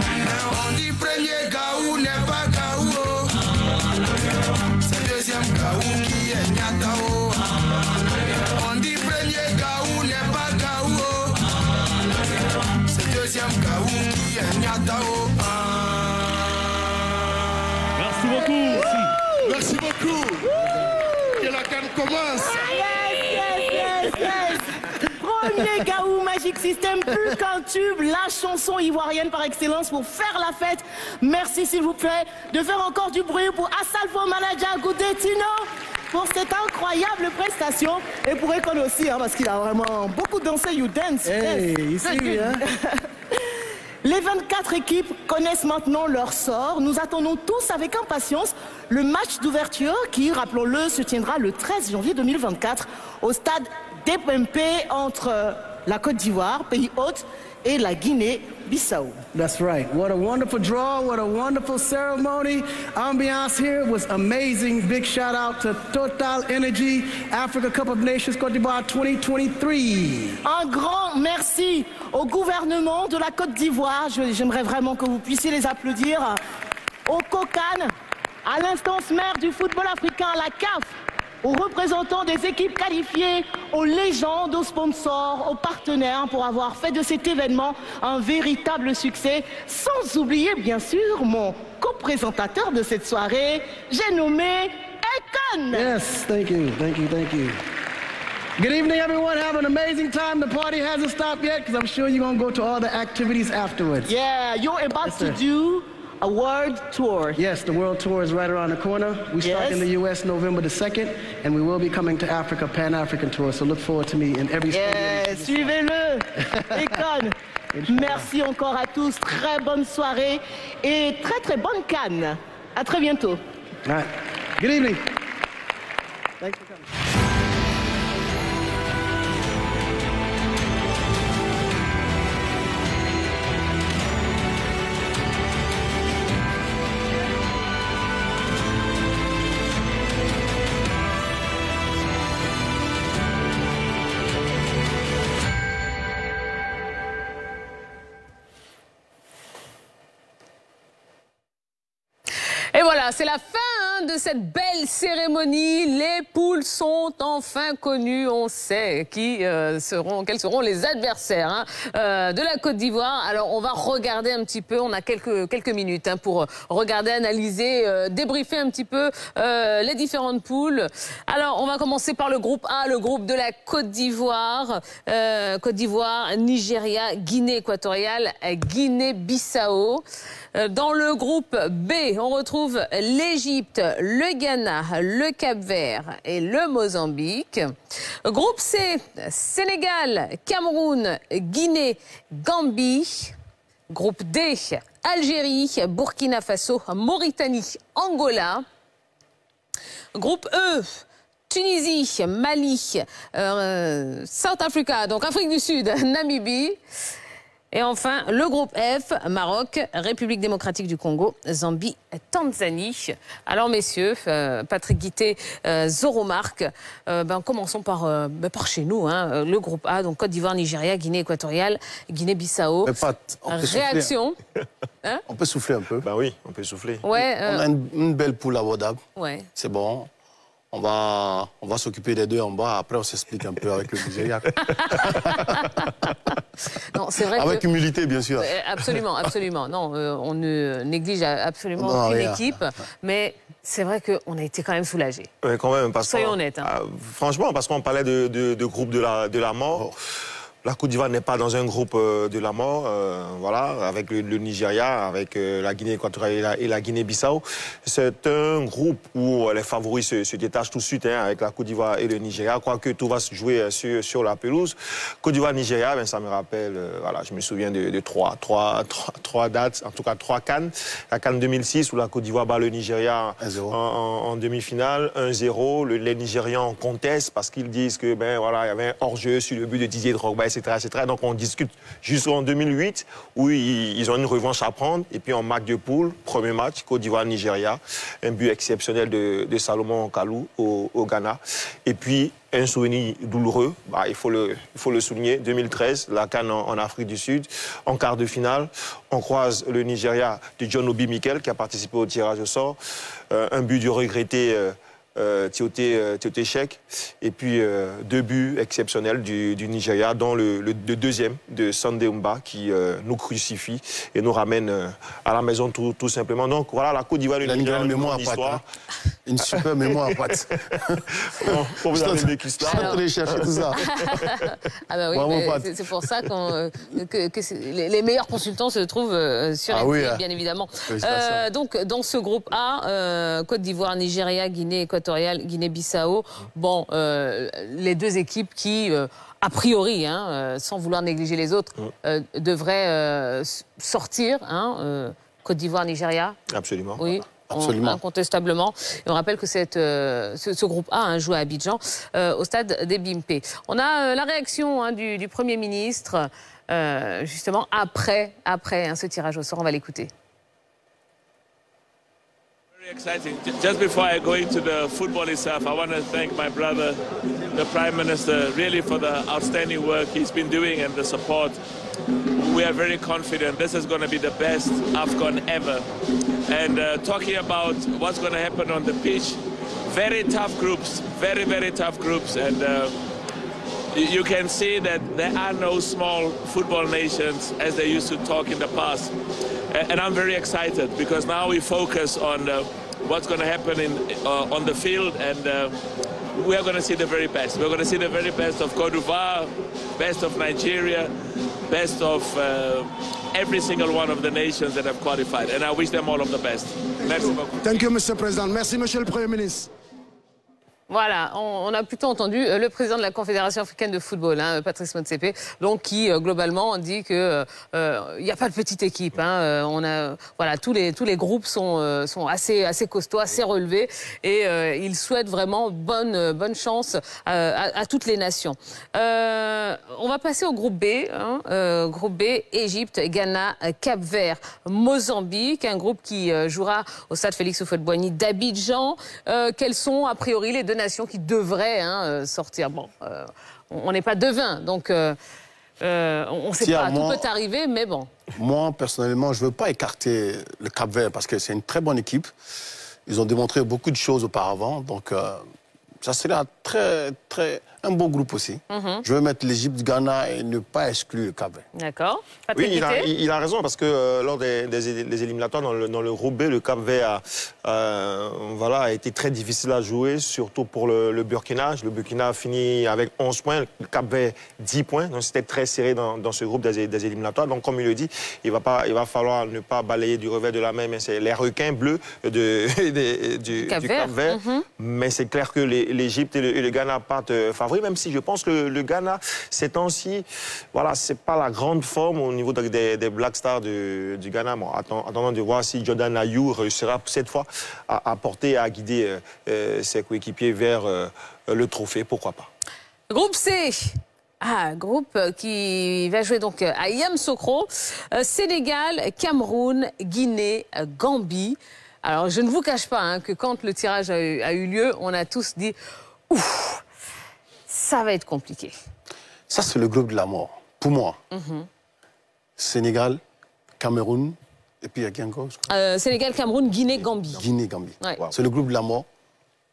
Mais on dit premier gaou n'est pas gaou oh. C'est deuxième gaou qui est Nyatao. On dit premier gaou n'est pas gaou oh. C'est deuxième gaou qui est Nyatao. Merci beaucoup. Merci beaucoup. Que la CAN commence. Yes. Premier gaou Magic System, plus qu'un tube, la chanson ivoirienne par excellence pour faire la fête. Merci s'il vous plaît de faire encore du bruit pour Asalfo Manager Goudetino pour cette incroyable prestation et pour Ekon aussi hein, parce qu'il a vraiment beaucoup dansé. You dance. Hey, yes. ici, hein. Les 24 équipes connaissent maintenant leur sort. Nous attendons tous avec impatience le match d'ouverture qui, rappelons-le, se tiendra le 13 janvier 2024 au stade d'Epempe entre la Côte d'Ivoire, pays hôte, et la Guinée-Bissau. That's right. What a wonderful draw. What a wonderful ceremony. Ambiance here was amazing. Big shout out to Total Energy, Africa Cup of Nations Côte d'Ivoire 2023. Un grand merci au gouvernement de la Côte d'Ivoire. J'aimerais vraiment que vous puissiez les applaudir. Au COCAN, à l'instance mère du football africain, la CAF, aux représentants des équipes qualifiées, aux légendes, aux sponsors, aux partenaires pour avoir fait de cet événement un véritable succès. Sans oublier bien sûr mon co-présentateur de cette soirée, j'ai nommé Akon. Yes, thank you, thank you, thank you. Good evening, everyone. Have an amazing time. The party hasn't stopped yet because I'm sure you're going to go to all the activities afterwards. Yeah, you're about to do a world tour. Yes, the world tour is right around the corner. We start in the U.S. November the 2nd, and we will be coming to Africa, Pan-African tour. So look forward to me in every stadium. Suivez-le, Akon. Merci encore à tous. Très bonne soirée et très bonne CAN. À très bientôt. All right. Good evening. Thanks for coming. Et voilà, c'est la fin de cette belle cérémonie. Les poules sont enfin connues. On sait quels seront les adversaires de la Côte d'Ivoire. Alors, on va regarder un petit peu. On a quelques minutes pour regarder, analyser, débriefer un petit peu les différentes poules. Alors, on va commencer par le groupe A, le groupe de la Côte d'Ivoire. Côte d'Ivoire, Nigeria, Guinée équatoriale, Guinée-Bissau. Dans le groupe B, on retrouve l'Égypte, le Ghana, le Cap-Vert et le Mozambique. Groupe C, Sénégal, Cameroun, Guinée, Gambie. Groupe D, Algérie, Burkina Faso, Mauritanie, Angola. Groupe E, Tunisie, Mali, South Africa, donc Afrique du Sud, Namibie. Et enfin, le groupe F, Maroc, République démocratique du Congo, Zambie, Tanzanie. Alors, messieurs, Patrick Guité, Zoromark, commençons par chez nous, le groupe A, donc Côte d'Ivoire, Nigeria, Guinée équatoriale, Guinée-Bissau. Réaction. On peut souffler un peu. Ben oui, on peut souffler. Ouais, on a une belle poule abordable. Ouais. C'est bon. On va s'occuper des deux en bas. Après, on s'explique un peu avec le Nigeria. Non, c'est vrai avec humilité, bien sûr. Absolument, absolument. Non, on ne néglige absolument aucune équipe. Mais c'est vrai qu'on a été quand même soulagés. Oui, quand même. Soyons honnêtes. Franchement, parce qu'on parlait de groupe de la mort. La Côte d'Ivoire n'est pas dans un groupe de la mort, voilà, avec le Nigeria, avec la Guinée équatoriale et la Guinée-Bissau. C'est un groupe où les favoris se détachent tout de suite avec la Côte d'Ivoire et le Nigeria, quoique tout va se jouer sur la pelouse. Côte d'Ivoire-Nigeria, ça me rappelle, voilà, je me souviens de trois dates, en tout cas 3 CAN. La CAN 2006 où la Côte d'Ivoire bat le Nigeria en demi-finale, 1-0. Les Nigérians contestent parce qu'ils disent que voilà, il y avait un hors-jeu sur le but de Didier Drogba, etc., etc. Donc on discute jusqu'en 2008 où ils ont une revanche à prendre. Et puis en match de poule, premier match, Côte d'Ivoire-Nigeria, un but exceptionnel de Salomon Kalou au Ghana. Et puis un souvenir douloureux, il faut le souligner, 2013, la CAN en Afrique du Sud, en quart de finale, on croise le Nigeria de John Obi Mikel qui a participé au tirage au sort, un but du regretté Tioté Cheick, et puis 2 buts exceptionnels du Nigeria, dont le deuxième de Sunday Mba qui nous crucifie et nous ramène à la maison tout simplement. Donc voilà, la Côte d'Ivoire, une mémoire à patte. Une super mémoire à patte. Pour vous avez vécu ça. Allez chercher tout ça. Ah bah oui, c'est pour ça que les meilleurs consultants se trouvent sur RTL, bien évidemment. Donc dans ce groupe A, Côte d'Ivoire, Nigeria, Guinée équatoriale, Guinée-Bissau, bon, les deux équipes qui, a priori, sans vouloir négliger les autres, devraient sortir. Côte d'Ivoire, Nigeria. Absolument. Oui. Absolument. Incontestablement. Et on rappelle que ce groupe A joue à Abidjan, au stade des Bimpe. On a la réaction du Premier ministre justement après ce tirage au sort. On va l'écouter. Very exciting. Just before I go into the football itself, I want to thank my brother, the Prime Minister, really for the outstanding work he's been doing and the support. We are very confident this is going to be the best AFCON ever. And talking about what's going to happen on the pitch, very tough groups, very, very tough groups. And you can see that there are no small football nations as they used to talk in the past. And I'm very excited because now we focus on what's going to happen on the field, and we are going to see the very best. We're going to see the very best of Côte d'Ivoire, best of Nigeria, best of every single one of the nations that have qualified. And I wish them all of the best. Merci beaucoup. Thank you, Mr. President. Merci, Monsieur le Premier ministre. Voilà, on a plutôt entendu le président de la Confédération africaine de football, hein, Patrice Motsepe, donc qui globalement dit que il n'y a pas de petite équipe. Hein, voilà, tous les groupes sont assez costauds, assez relevés, et il souhaite vraiment bonne chance à toutes les nations. On va passer au groupe B. Hein, groupe B, Égypte, Ghana, Cap-Vert, Mozambique, un groupe qui jouera au stade Félix Houphouët-Boigny d'Abidjan. Quelles sont a priori les deux nations qui devraient sortir? Bon, on n'est pas devin, donc on ne sait pas, tout peut arriver, mais bon. Moi, personnellement, je ne veux pas écarter le Cap-Vert parce que c'est une très bonne équipe. Ils ont démontré beaucoup de choses auparavant, donc ça serait un beau groupe aussi. Je veux mettre l'Égypte, Ghana et ne pas exclure le Cap-Vert. D'accord. Oui, il a raison parce que lors des éliminatoires dans le groupe B, le Cap-Vert a été très difficile à jouer, surtout pour le Burkina. Le Burkina a fini avec 11 points, le Cap-Vert 10 points. Donc c'était très serré dans ce groupe des éliminatoires. Donc comme il le dit, il va falloir ne pas balayer du revers de la main, mais c'est les requins bleus du Cap-Vert. Mais c'est clair que l'Égypte et le Ghana partent favoris, même si je pense que le Ghana, ces temps-ci, voilà, c'est pas la grande forme au niveau des Black Stars du Ghana. Bon, attendant de voir si Jordan Ayew réussira cette fois à porter, à guider ses coéquipiers vers le trophée, pourquoi pas. Groupe C. Groupe qui va jouer donc à Yamoussoukro, Sénégal, Cameroun, Guinée, Gambie. Alors, je ne vous cache pas que quand le tirage a eu lieu, on a tous dit « Ouf, ça va être compliqué ». Ça, c'est le groupe de la mort, pour moi. Sénégal, Cameroun, et puis il y a qui encore? Sénégal, Cameroun, Guinée, Gambie. Guinée, Gambie. Ouais. Wow. C'est le groupe de la mort.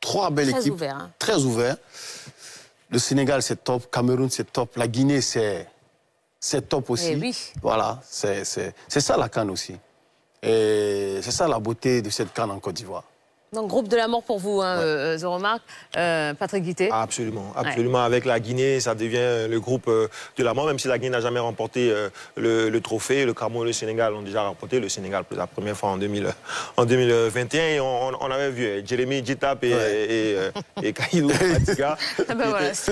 3 belles équipes. Ouvert, très ouvert. Le Sénégal, c'est top. Cameroun, c'est top. La Guinée, c'est top aussi. Oui. Voilà, c'est ça la CAN aussi. Et c'est ça la beauté de cette CAN en Côte d'Ivoire. Donc, groupe de la mort pour vous, Zoromark. Patrick Guité. Absolument, absolument. Ouais. Avec la Guinée, ça devient le groupe de la mort, même si la Guinée n'a jamais remporté le trophée. Le Cameroun et le Sénégal ont déjà remporté. Le Sénégal pour la première fois en 2021. Et on avait vu Jérémy Djitap et Kaïdou Fatiga.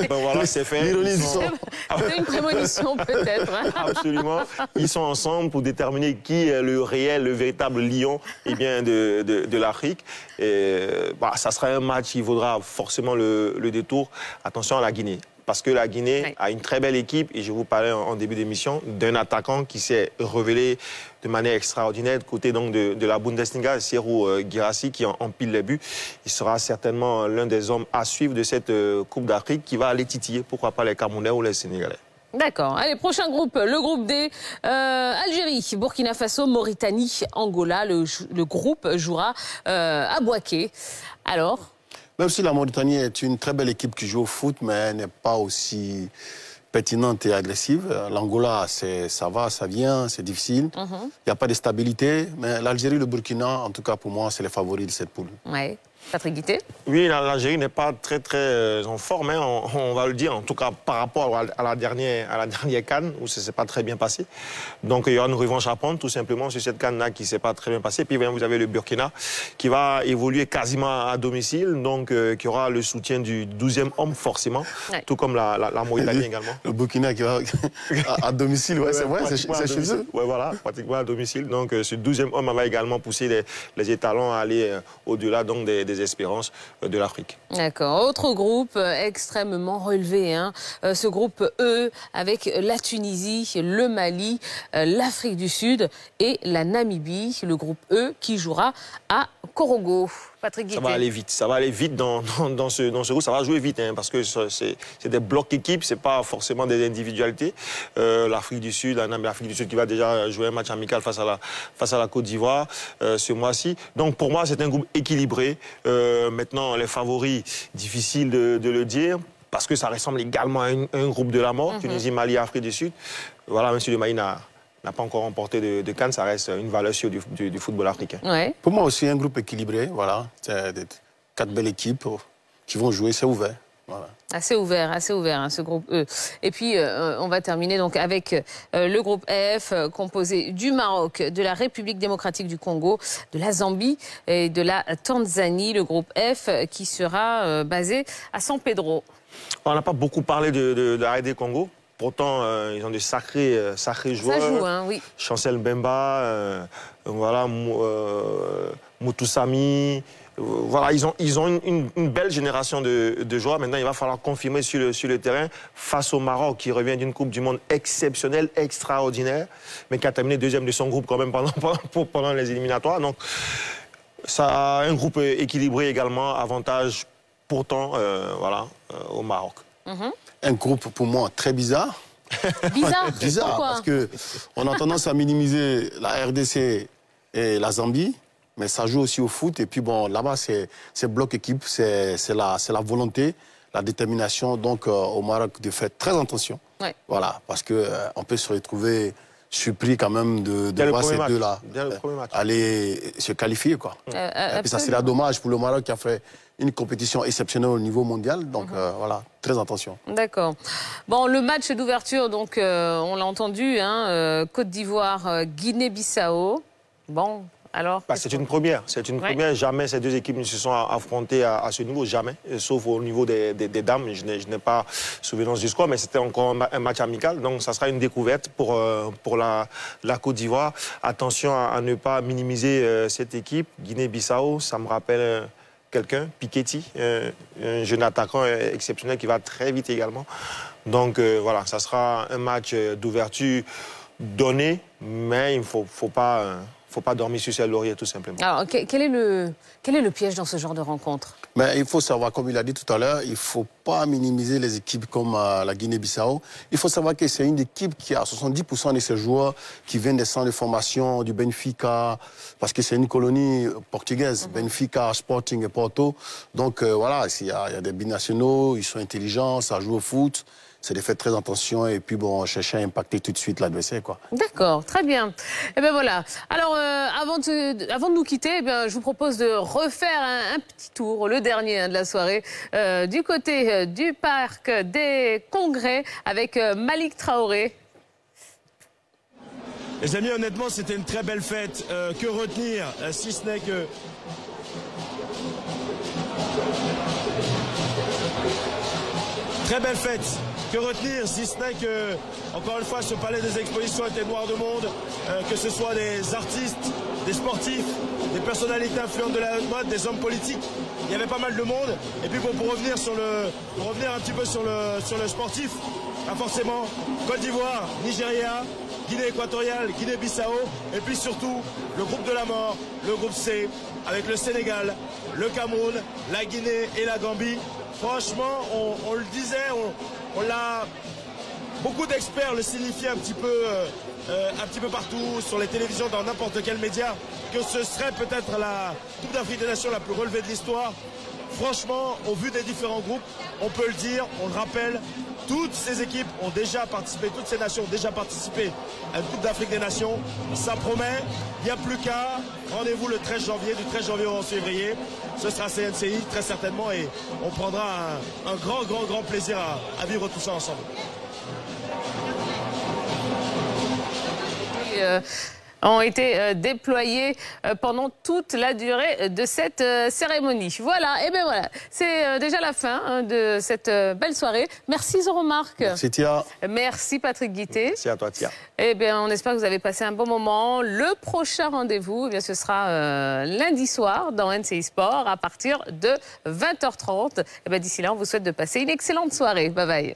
Voilà, c'est fait. C'est une prémonition peut-être. Absolument. Ils sont ensemble pour déterminer qui est le réel, le véritable lion de l'Afrique. Ça sera un match qui vaudra forcément le détour. Attention à la Guinée. Parce que la Guinée a une très belle équipe. Et je vous parlais en début d'émission d'un attaquant qui s'est révélé de manière extraordinaire. Côté donc de la Bundesliga, Serhou Guirassy qui empile les buts. Il sera certainement l'un des hommes à suivre de cette Coupe d'Afrique qui va aller titiller, pourquoi pas les Camerounais ou les Sénégalais. D'accord. Allez, prochain groupe, le groupe D. Algérie, Burkina Faso, Mauritanie, Angola. Le groupe jouera à Bouaké. Alors? Même si la Mauritanie est une très belle équipe qui joue au foot, mais elle n'est pas aussi pertinente et agressive. L'Angola, ça va, ça vient, c'est difficile. Il n'y a pas de stabilité. Mais l'Algérie, le Burkina, en tout cas pour moi, c'est les favoris de cette poule. Ouais. Patrick Guité. Oui, l'Algérie n'est pas très en forme, hein, on va le dire, en tout cas par rapport à la dernière CAN, où ça ne s'est pas très bien passé. Donc il y aura une revanche à prendre, tout simplement, sur cette CAN-là qui ne s'est pas très bien passée. Puis vous avez le Burkina, qui va évoluer quasiment à domicile, donc qui aura le soutien du 12e homme, forcément, tout comme la Mauritanie également. Le Burkina qui va à domicile, c'est vrai, c'est chez eux. Oui, voilà, pratiquement à domicile. Donc ce 12e homme va également pousser les étalons à aller au-delà des des espérances de l'Afrique. D'accord. Autre groupe extrêmement relevé, hein. Ce groupe E avec la Tunisie, le Mali, l'Afrique du Sud et la Namibie. Le groupe E qui jouera à Korogo. Patrick Guité. Ça va aller vite dans ce groupe, ça va jouer vite, hein, parce que c'est des blocs équipes, c'est pas forcément des individualités. L'Afrique du Sud, l'Afrique du Sud qui va déjà jouer un match amical face à la Côte d'Ivoire ce mois-ci. Donc pour moi, c'est un groupe équilibré. Maintenant, les favoris, difficile de le dire, parce que ça ressemble également à un groupe de la mort, Tunisie, Mali, Afrique du Sud. Voilà, même si le Mali n'a pas encore remporté de CAN, ça reste une valeur sûre du football africain. Ouais. Pour moi aussi, un groupe équilibré, voilà. C'est 4 belles équipes qui vont jouer, c'est ouvert. Voilà. Assez ouvert, hein, ce groupe E. Et puis, on va terminer donc avec le groupe F, composé du Maroc, de la République démocratique du Congo, de la Zambie et de la Tanzanie. Le groupe F qui sera basé à San Pedro. On n'a pas beaucoup parlé de la RD Congo. Pourtant, ils ont des sacrés joueurs. Ça joue, hein, oui. Chancel Mbemba, voilà, Moutoussami. Voilà, ils ont une belle génération de joueurs. Maintenant, il va falloir confirmer sur le terrain face au Maroc, qui revient d'une Coupe du Monde exceptionnelle, extraordinaire, mais qui a terminé deuxième de son groupe quand même pendant les éliminatoires. Donc, ça a un groupe équilibré également, avantage pourtant au Maroc. Un groupe pour moi très bizarre. Bizarre, pourquoi? Parce qu'on a tendance à minimiser la RDC et la Zambie, mais ça joue aussi au foot. Et puis bon, là-bas, c'est bloc équipe, c'est la volonté, la détermination. Donc au Maroc, de faire très attention. Ouais. Voilà, parce qu'on peut se retrouver surpris quand même de voir ces deux-là aller se qualifier, quoi. Et puis ça serait dommage pour le Maroc qui a fait une compétition exceptionnelle au niveau mondial. Donc voilà, très attention. D'accord. Bon, le match d'ouverture, donc on l'a entendu, hein, Côte d'Ivoire, Guinée-Bissau. Bon, alors c'est une première. C'est une première. Jamais ces deux équipes ne se sont affrontées à ce niveau, jamais. Sauf au niveau des dames. Je n'ai pas souvenance du score, mais c'était encore un match amical. Donc ça sera une découverte pour la Côte d'Ivoire. Attention à ne pas minimiser cette équipe. Guinée-Bissau, ça me rappelle quelqu'un, Piketty, un jeune attaquant exceptionnel qui va très vite également. Donc voilà, ça sera un match d'ouverture donné, mais il ne faut pas dormir sur ses lauriers, tout simplement. Alors, quel est le piège dans ce genre de rencontre? Mais il faut savoir, comme il a dit tout à l'heure, il ne faut pas minimiser les équipes comme la Guinée-Bissau. Il faut savoir que c'est une équipe qui a 70% de ses joueurs qui viennent des centres de formation du Benfica, parce que c'est une colonie portugaise, Benfica, Sporting et Porto. Donc voilà, il y a des binationaux, ils sont intelligents, ça joue au foot. C'est de faire très attention et puis bon, chercher à impacter tout de suite l'adversaire, quoi. D'accord, très bien. Et ben voilà. Alors, avant de nous quitter, je vous propose de refaire un petit tour, le dernier de la soirée, du côté du Parc des Congrès avec Malick Traoré. Les amis, honnêtement, c'était une très belle fête. Que retenir, si ce n'est que... Très belle fête. Que retenir, si ce n'est que, encore une fois, ce palais des expositions était noir de monde, que ce soit des artistes, des sportifs, des personnalités influentes de la mode, des hommes politiques. Il y avait pas mal de monde. Et puis pour revenir un petit peu sur le sportif, forcément, Côte d'Ivoire, Nigeria, Guinée équatoriale, Guinée-Bissau, et puis surtout le groupe de la mort, le groupe C, avec le Sénégal, le Cameroun, la Guinée et la Gambie. Franchement, on le disait, on l'a. Beaucoup d'experts le signifiaient un petit peu partout, sur les télévisions, dans n'importe quel média, que ce serait peut-être la Coupe d'Afrique des Nations la plus relevée de l'histoire. Franchement, au vu des différents groupes, on peut le dire, on le rappelle, toutes ces équipes ont déjà participé, toutes ces nations ont déjà participé à une Coupe d'Afrique des Nations. Ça promet, il n'y a plus qu'à. Rendez-vous le 13 janvier, du 13 janvier au 11 février. Ce sera CNCI très certainement et on prendra un grand plaisir à vivre tout ça ensemble. ont été déployés pendant toute la durée de cette cérémonie. Voilà, et bien voilà, c'est déjà la fin de cette belle soirée. Merci Zoro-Marc. Merci Tia. Merci Patrick Guité. Merci à toi Tia. Eh bien, on espère que vous avez passé un bon moment. Le prochain rendez-vous, eh bien, ce sera lundi soir dans NCI Sport à partir de 20h30. Eh bien, d'ici là, on vous souhaite de passer une excellente soirée. Bye bye.